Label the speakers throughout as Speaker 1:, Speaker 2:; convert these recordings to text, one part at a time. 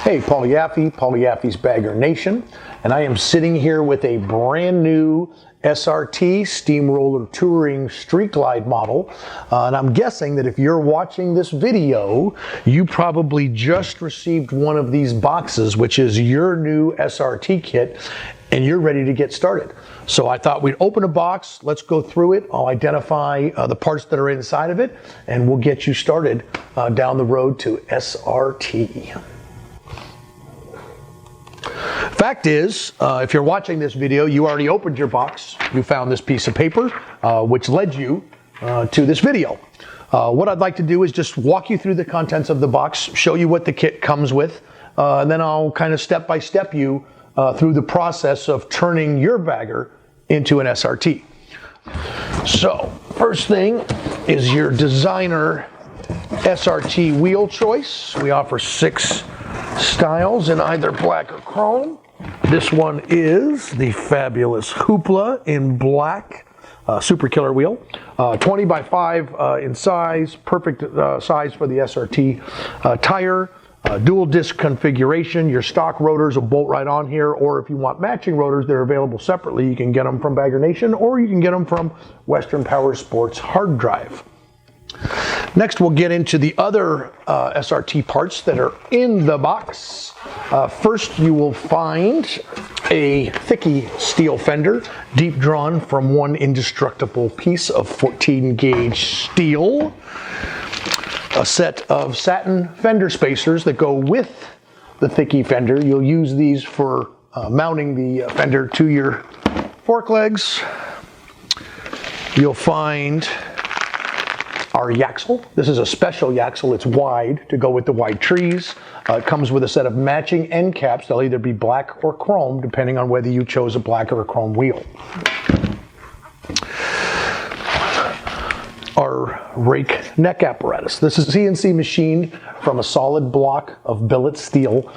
Speaker 1: Hey, Paul Yaffe, Paul Yaffe's Bagger Nation, and I am sitting here with a brand new SRT Steamroller Touring Street Glide model, and I'm guessing that if you're watching this video, you probably just received one of these boxes, which is your new SRT kit, and you're ready to get started. So I thought we'd open a box, let's go through it, I'll identify the parts that are inside of it, and we'll get you started down the road to SRT. Fact is, if you're watching this video, you already opened your box. You found this piece of paper, which led you to this video. What I'd like to do is just walk you through the contents of the box, show you what the kit comes with, and then I'll kind of step by step you through the process of turning your bagger into an SRT. So, first thing is your designer SRT wheel choice. We offer 6 styles in either black or chrome. This one is the fabulous Hoopla in black, super killer wheel, 20 by 5 in size, perfect size for the SRT tire, dual disc configuration. Your stock rotors will bolt right on here, or if you want matching rotors, they're available separately. You can get them from Bagger Nation, or you can get them from Western Power Sports Hard Drive. Next, we'll get into the other SRT parts that are in the box. First, you will find a thicky steel fender, deep drawn from one indestructible piece of 14 gauge steel. A set of satin fender spacers that go with the thicky fender. You'll use these for mounting the fender to your fork legs. You'll find our yaxle. This is a special yaxle. It's wide to go with the wide trees. It comes with a set of matching end caps. They'll either be black or chrome, depending on whether you chose a black or a chrome wheel. Our rake neck apparatus. This is a CNC machine from a solid block of billet steel.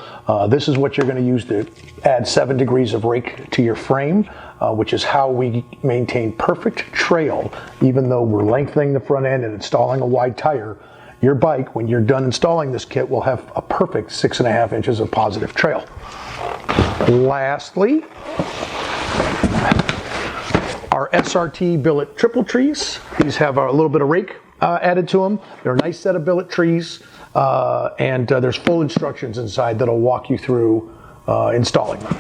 Speaker 1: This is what you're going to use to add 7 degrees of rake to your frame, which is how we maintain perfect trail. Even though we're lengthening the front end and installing a wide tire, your bike, when you're done installing this kit, will have a perfect 6.5 inches of positive trail. Lastly, our SRT billet triple trees. These have a little bit of rake added to them. They're a nice set of billet trees, and there's full instructions inside that'll walk you through installing them.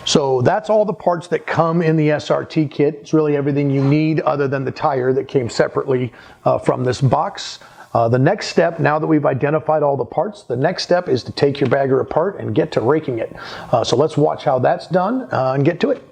Speaker 1: So that's all the parts that come in the SRT kit. It's really everything you need other than the tire that came separately from this box. The next step, now that we've identified all the parts, the next step is to take your bagger apart and get to raking it. So let's watch how that's done and get to it.